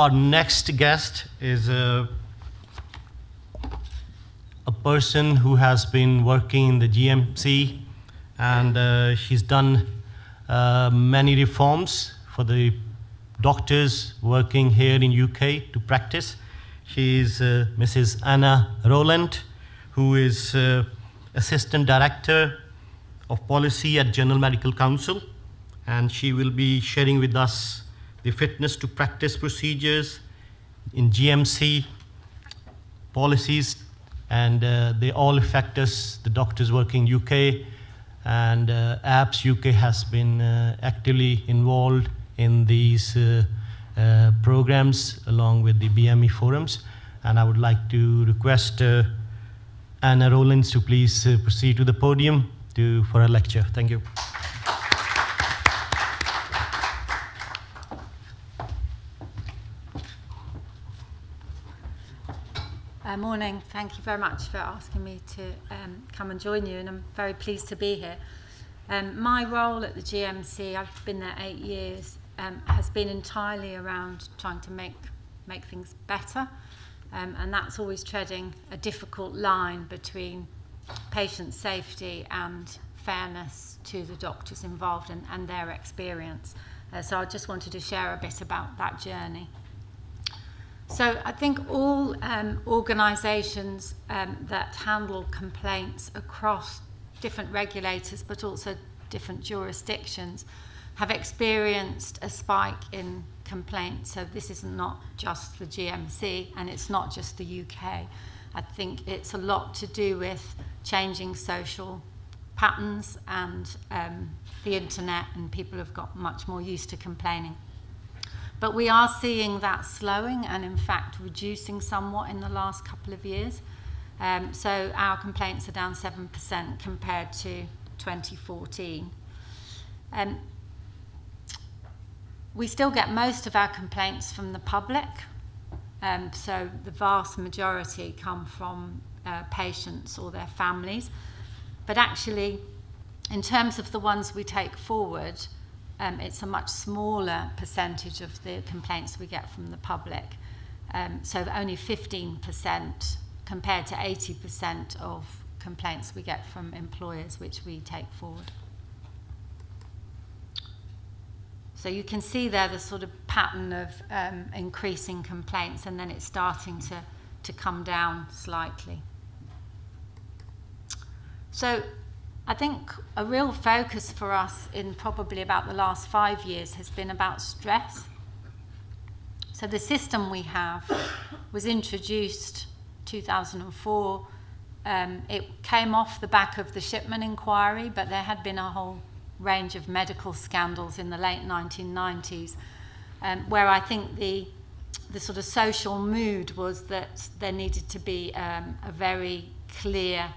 our next guest is a person who has been working in the GMC, and she's done many reforms for the doctors working here in UK to practice. She is Mrs. Anna Rowland, who is Assistant Director of Policy at General Medical Council, and she will be sharing with us the fitness to practice procedures in GMC policies, and they all affect us, the doctors working UK, and APS UK has been actively involved in these programs along with the BME forums. And I would like to request Anna Rowland to please proceed to the podium for a lecture. Thank you. Morning. Thank you very much for asking me to come and join you, and I'm very pleased to be here. My role at the GMC, I've been there 8 years, has been entirely around trying to make things better, and that's always treading a difficult line between patient safety and fairness to the doctors involved and their experience. So I just wanted to share a bit about that journey. So I think all organisations that handle complaints across different regulators but also different jurisdictions have experienced a spike in complaints. So this is not just the GMC and it's not just the UK. I think it's a lot to do with changing social patterns and the internet, and people have got much more used to complaining. But we are seeing that slowing and in fact reducing somewhat in the last couple of years. So our complaints are down 7% compared to 2014. We still get most of our complaints from the public. So the vast majority come from patients or their families. But actually, in terms of the ones we take forward, it's a much smaller percentage of the complaints we get from the public. So only 15% compared to 80% of complaints we get from employers, which we take forward. So you can see there the sort of pattern of increasing complaints, and then it's starting to come down slightly. So I think a real focus for us in probably about the last 5 years has been about stress. So the system we have was introduced 2004. It came off the back of the Shipman inquiry, but there had been a whole range of medical scandals in the late 1990s, where I think the sort of social mood was that there needed to be a very clear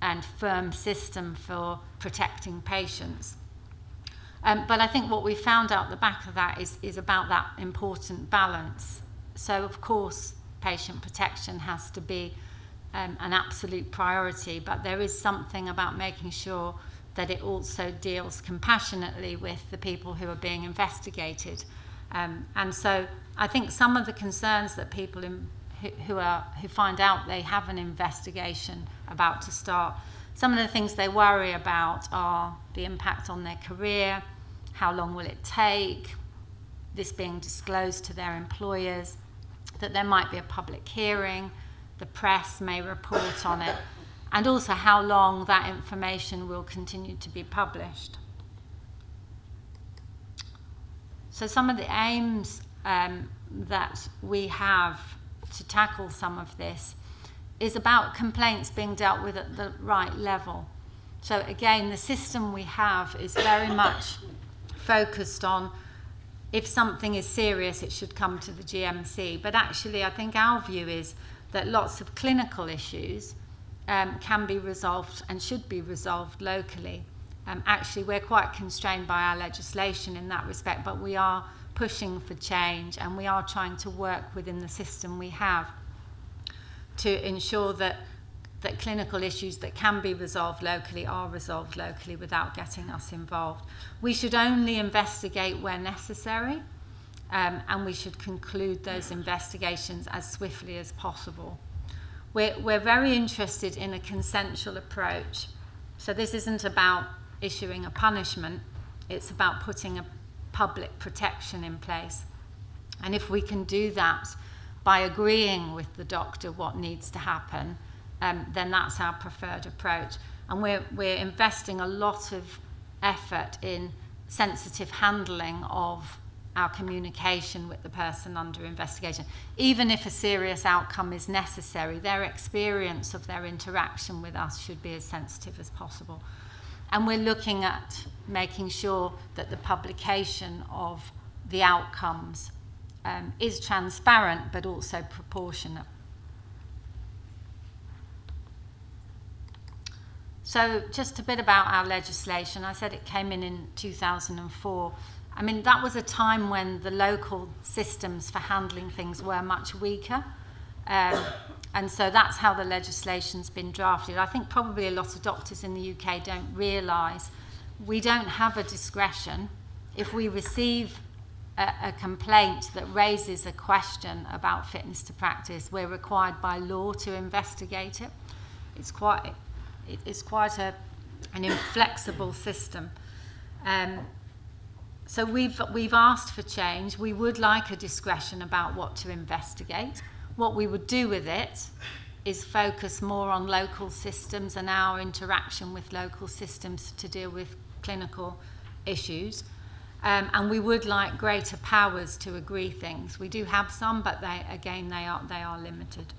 and firm system for protecting patients. But I think what we found out the back of that is about that important balance. So of course, patient protection has to be an absolute priority, but there is something about making sure that it also deals compassionately with the people who are being investigated. And so I think some of the concerns that people who find out they have an investigation about to start, some of the things they worry about are the impact on their career, how long will it take, this being disclosed to their employers, that there might be a public hearing, the press may report on it, and also how long that information will continue to be published. So some of the aims that we have to tackle some of this is about complaints being dealt with at the right level. So again, the system we have is very much focused on if something is serious, it should come to the GMC. But actually, I think our view is that lots of clinical issues can be resolved and should be resolved locally. Actually, we're quite constrained by our legislation in that respect, but we are pushing for change, and we are trying to work within the system we have to ensure that clinical issues that can be resolved locally are resolved locally without getting us involved. We should only investigate where necessary, and we should conclude those investigations as swiftly as possible. We're very interested in a consensual approach. So this isn't about issuing a punishment, it's about putting a public protection in place. And if we can do that by agreeing with the doctor what needs to happen, then that's our preferred approach. And we're investing a lot of effort in sensitive handling of our communication with the person under investigation. Even if a serious outcome is necessary, their experience of their interaction with us should be as sensitive as possible. And we're looking at making sure that the publication of the outcomes is transparent but also proportionate. So just a bit about our legislation. I said it came in 2004. I mean, that was a time when the local systems for handling things were much weaker. And so that's how the legislation's been drafted. I think probably a lot of doctors in the UK don't realise we don't have a discretion. If we receive a complaint that raises a question about fitness to practice, we're required by law to investigate it. It's quite an inflexible system. So we've asked for change. We would like a discretion about what to investigate. What we would do with it is focus more on local systems and our interaction with local systems to deal with clinical issues. And we would like greater powers to agree things. We do have some, but they are limited.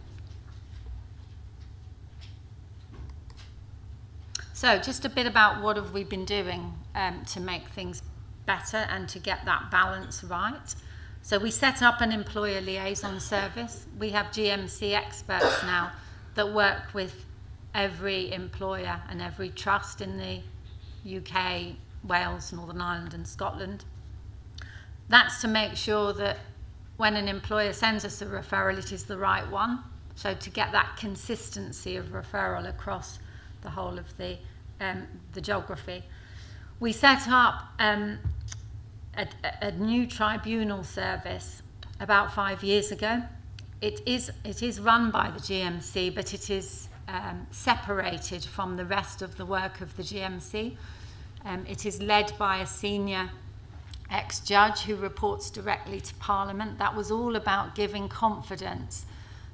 So just a bit about what have we been doing to make things better and to get that balance right. So we set up an employer liaison service. We have GMC experts now that work with every employer and every trust in the UK, Wales, Northern Ireland and Scotland. That's to make sure that when an employer sends us a referral, it is the right one. So to get that consistency of referral across the whole of the geography. We set up a new tribunal service about 5 years ago. It is run by the GMC, but it is separated from the rest of the work of the GMC. It is led by a senior ex-judge who reports directly to Parliament. That was all about giving confidence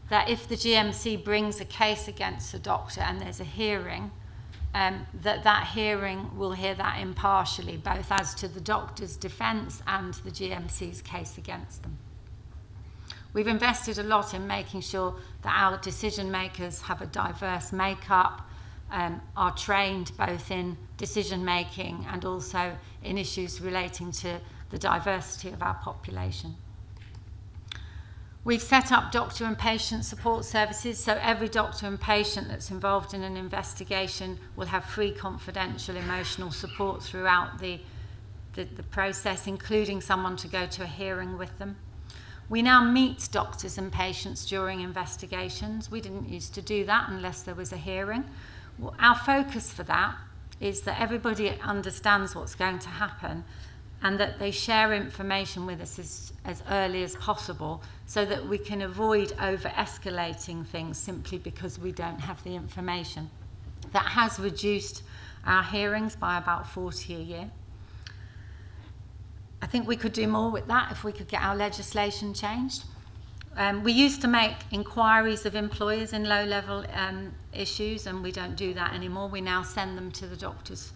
that if the GMC brings a case against a doctor and there's a hearing, that hearing will hear that impartially, both as to the doctor's defence and the GMC's case against them. We've invested a lot in making sure that our decision makers have a diverse makeup, are trained both in decision making and also in issues relating to the diversity of our population. We've set up doctor and patient support services, so every doctor and patient that's involved in an investigation will have free, confidential, emotional support throughout the process, including someone to go to a hearing with them. We now meet doctors and patients during investigations. We didn't used to do that unless there was a hearing. Well, our focus for that is that everybody understands what's going to happen and that they share information with us as early as possible so that we can avoid over-escalating things simply because we don't have the information. That has reduced our hearings by about 40 a year. I think we could do more with that if we could get our legislation changed. We used to make inquiries of employers in low-level issues, and we don't do that anymore. We now send them to the doctor's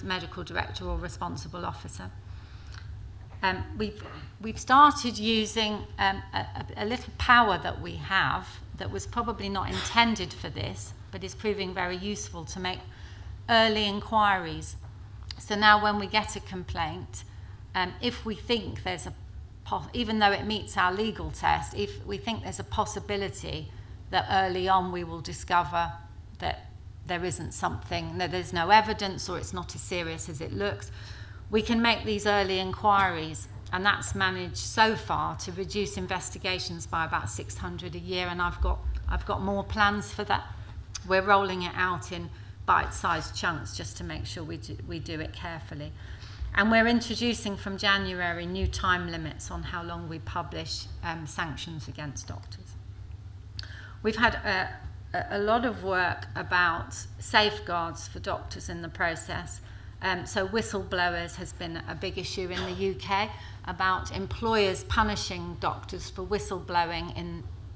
medical director or responsible officer. We've started using a little power that we have that was probably not intended for this, but is proving very useful to make early inquiries. So now when we get a complaint, if we think there's even though it meets our legal test, if we think there's a possibility that early on we will discover that there isn't something, that there's no evidence or it's not as serious as it looks, we can make these early inquiries, and that's managed so far to reduce investigations by about 600 a year, and I've got more plans for that. We're rolling it out in bite-sized chunks just to make sure we do it carefully. And we're introducing from January new time limits on how long we publish sanctions against doctors. We've had a lot of work about safeguards for doctors in the process. So whistleblowers has been a big issue in the UK, about employers punishing doctors for whistleblowing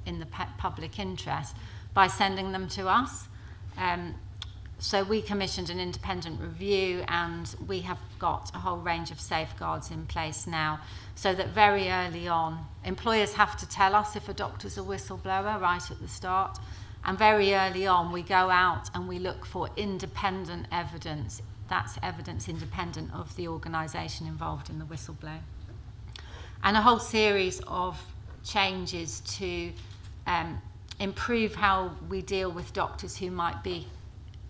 in the public interest by sending them to us. So we commissioned an independent review, and we have got a whole range of safeguards in place now, so that very early on, employers have to tell us if a doctor's a whistleblower right at the start, and very early on we go out and we look for independent evidence. That's evidence independent of the organisation involved in the whistleblowing. And a whole series of changes to improve how we deal with doctors who might be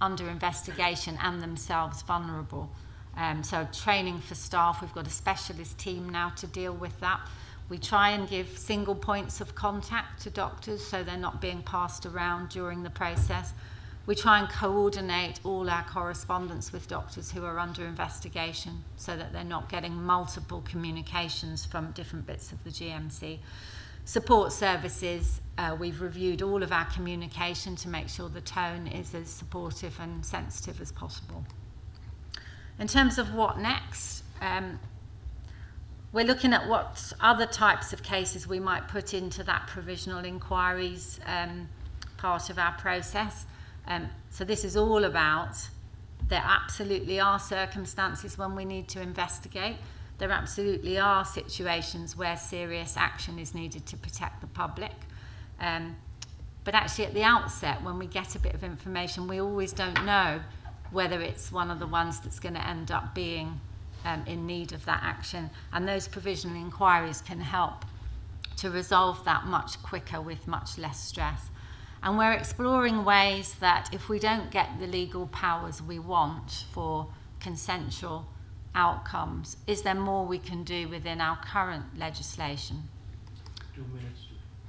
under investigation and themselves vulnerable. So training for staff, we've got a specialist team now to deal with that. We try and give single points of contact to doctors so they're not being passed around during the process. We try and coordinate all our correspondence with doctors who are under investigation so that they're not getting multiple communications from different bits of the GMC. Support services, we've reviewed all of our communication to make sure the tone is as supportive and sensitive as possible. In terms of what next, we're looking at what other types of cases we might put into that provisional inquiries part of our process. So this is all about, there absolutely are circumstances when we need to investigate. There absolutely are situations where serious action is needed to protect the public. But actually at the outset, when we get a bit of information, we always don't know whether it's one of the ones that's going to end up being in need of that action. And those provisional inquiries can help to resolve that much quicker with much less stress. And we're exploring ways that if we don't get the legal powers we want for consensual outcomes, is there more we can do within our current legislation? 2 minutes.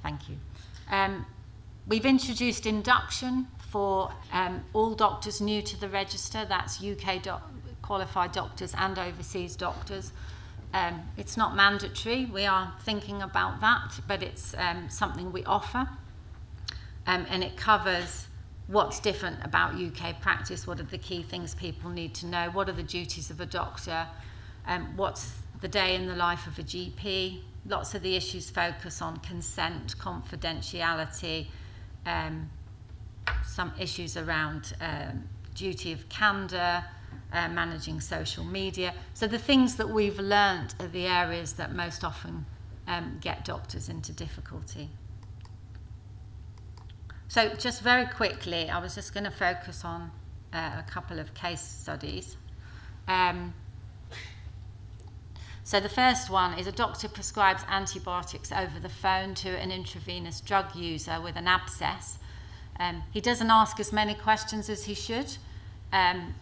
Thank you. We've introduced induction for all doctors new to the register. That's UK qualified doctors and overseas doctors. It's not mandatory. We are thinking about that, but it's something we offer. And it covers what's different about UK practice, what are the key things people need to know, what are the duties of a doctor, what's the day in the life of a GP. Lots of the issues focus on consent, confidentiality, some issues around duty of candour, managing social media. So the things that we've learnt are the areas that most often get doctors into difficulty. So just very quickly, I was just going to focus on a couple of case studies. So the first one is a doctor prescribes antibiotics over the phone to an intravenous drug user with an abscess. He doesn't ask as many questions as he should, and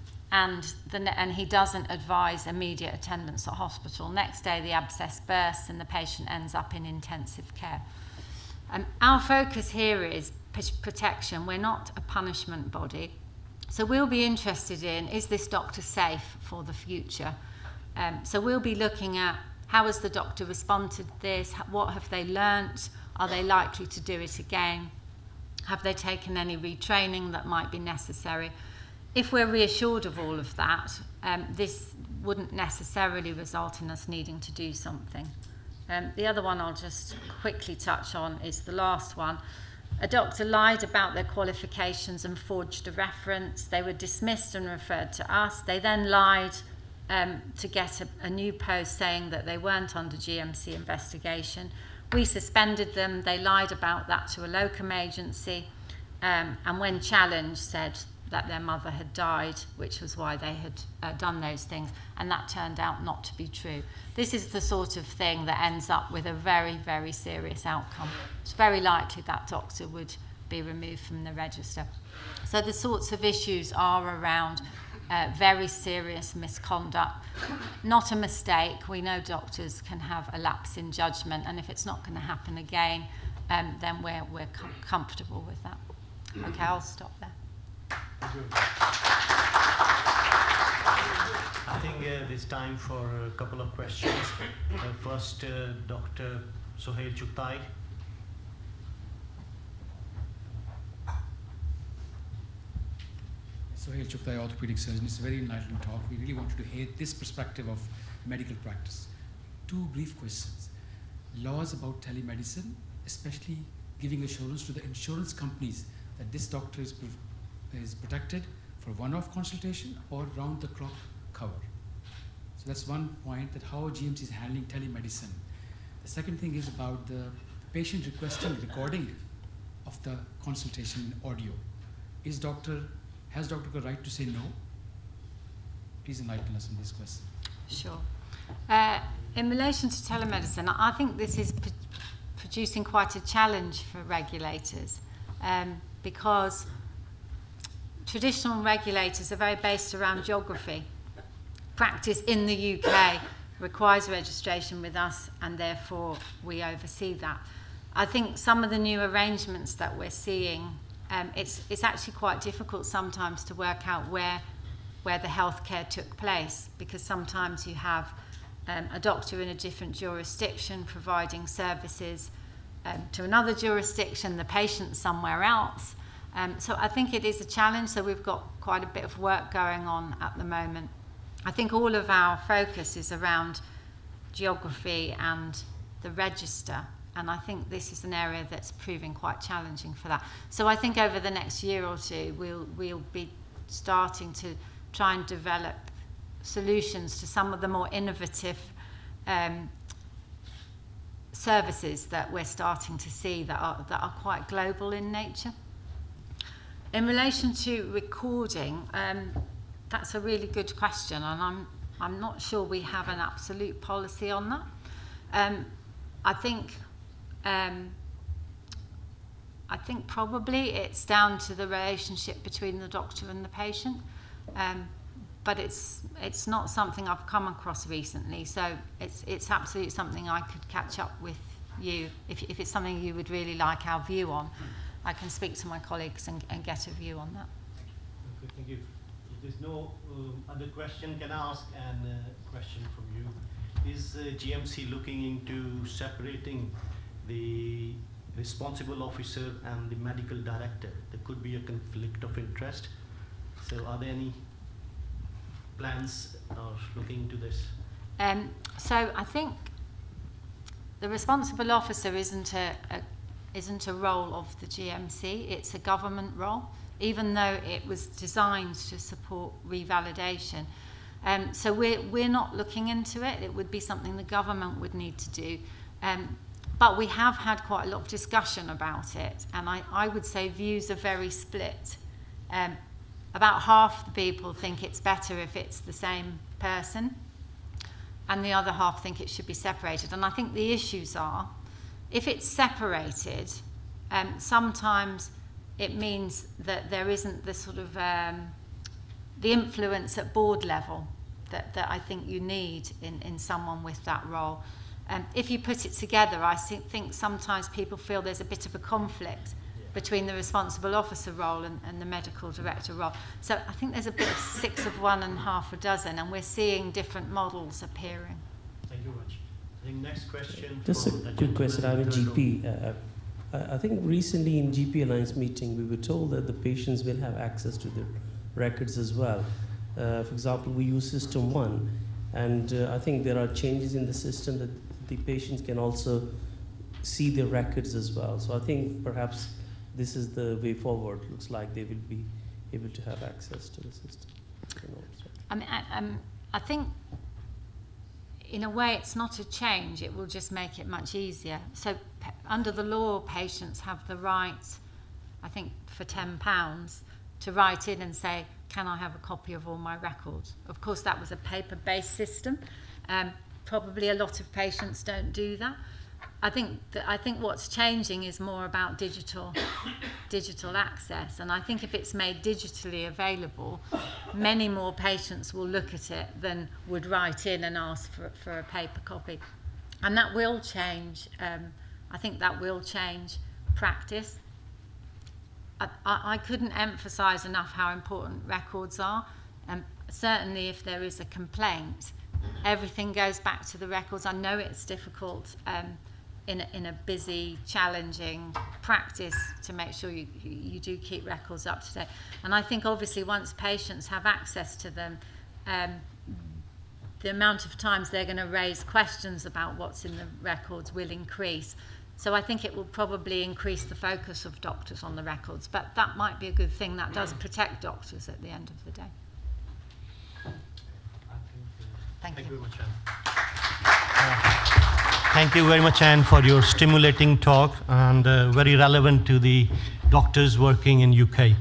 he doesn't advise immediate attendance at hospital. Next day, the abscess bursts and the patient ends up in intensive care. Our focus here is protection. We're not a punishment body. So we'll be interested in, is this doctor safe for the future? So we'll be looking at how has the doctor responded to this, what have they learnt, are they likely to do it again, have they taken any retraining that might be necessary. If we're reassured of all of that, this wouldn't necessarily result in us needing to do something. The other one I'll just quickly touch on is the last one. A doctor lied about their qualifications and forged a reference. They were dismissed and referred to us. They then lied to get a new post saying that they weren't under GMC investigation. We suspended them. They lied about that to a locum agency, and when challenged said that their mother had died, which was why they had done those things, and that turned out not to be true. This is the sort of thing that ends up with a very, very serious outcome. It's very likely that doctor would be removed from the register. So the sorts of issues are around very serious misconduct. Not a mistake. We know doctors can have a lapse in judgment, and if it's not going to happen again, then we're comfortable with that. Okay, I'll stop there. think there's time for a couple of questions. First, Dr. Sohail Chugtai. Sohail Chugtai, orthopedic surgeon. It's a very enlightening talk. We really wanted to hear this perspective of medical practice. Two brief questions. Laws about telemedicine, especially giving assurance to the insurance companies that this doctor is protected for one-off consultation or round-the-clock cover. So that's one point, that how GMC is handling telemedicine. The second thing is about the patient requesting recording of the consultation in audio. Has doctor the right to say no? Please enlighten us on this question. Sure. In relation to telemedicine, I think this is producing quite a challenge for regulators, because traditional regulators are very based around geography. Practice in the UK requires registration with us, and therefore we oversee that. I think some of the new arrangements that we're seeing, it's actually quite difficult sometimes to work out where the healthcare took place, because sometimes you have a doctor in a different jurisdiction providing services to another jurisdiction, the patient somewhere else. So I think it is a challenge, so we've got quite a bit of work going on at the moment. I think all of our focus is around geography and the register, and I think this is an area that's proving quite challenging for that. So I think over the next year or two we'll be starting to try and develop solutions to some of the more innovative services that we're starting to see that are quite global in nature. In relation to recording, that's a really good question, and I'm not sure we have an absolute policy on that. I think probably it's down to the relationship between the doctor and the patient, but it's not something I've come across recently. So it's absolutely something I could catch up with you if it's something you would really like our view on. I can speak to my colleagues and get a view on that. Okay, thank you. If there's no other question, can I ask a question from you? Is GMC looking into separating the responsible officer and the medical director? There could be a conflict of interest. So are there any plans or looking into this? So I think the responsible officer isn't a role of the GMC, it's a government role, even though it was designed to support revalidation. So we're not looking into it. It would be something the government would need to do. But we have had quite a lot of discussion about it, and I would say views are very split. About half the people think it's better if it's the same person, and the other half think it should be separated. And I think the issues are, if it's separated, sometimes it means that there isn't the sort of the influence at board level that I think you need in someone with that role. If you put it together, I think sometimes people feel there's a bit of a conflict between the responsible officer role and the medical director role. So I think there's a bit of 6 of one and half a dozen, and we're seeing different models appearing. Thank you very much. I think next question. Just a quick question. I'm a GP. I think recently in GP Alliance meeting, we were told that the patients will have access to the records as well. For example, we use System 1, and I think there are changes in the system that the patients can also see the records as well. So I think perhaps this is the way forward. Looks like they will be able to have access to the system. I think in a way it's not a change, it will just make it much easier. So under the law, patients have the right, I think for £10, to write in and say, can I have a copy of all my records? Of course, that was a paper-based system. Probably a lot of patients don't do that. I think what's changing is more about digital access, and I think if it's made digitally available, many more patients will look at it than would write in and ask for a paper copy, and that will change. I think that will change practice. I couldn't emphasise enough how important records are, certainly if there is a complaint, everything goes back to the records. I know it's difficult in a busy, challenging practice to make sure you do keep records up to date. And I think obviously once patients have access to them, the amount of times they're going to raise questions about what's in the records will increase. So I think it will probably increase the focus of doctors on the records, but that might be a good thing. That does protect doctors at the end of the day. Thank you very much, Anne. Thank you very much, Anne, for your stimulating talk and very relevant to the doctors working in UK.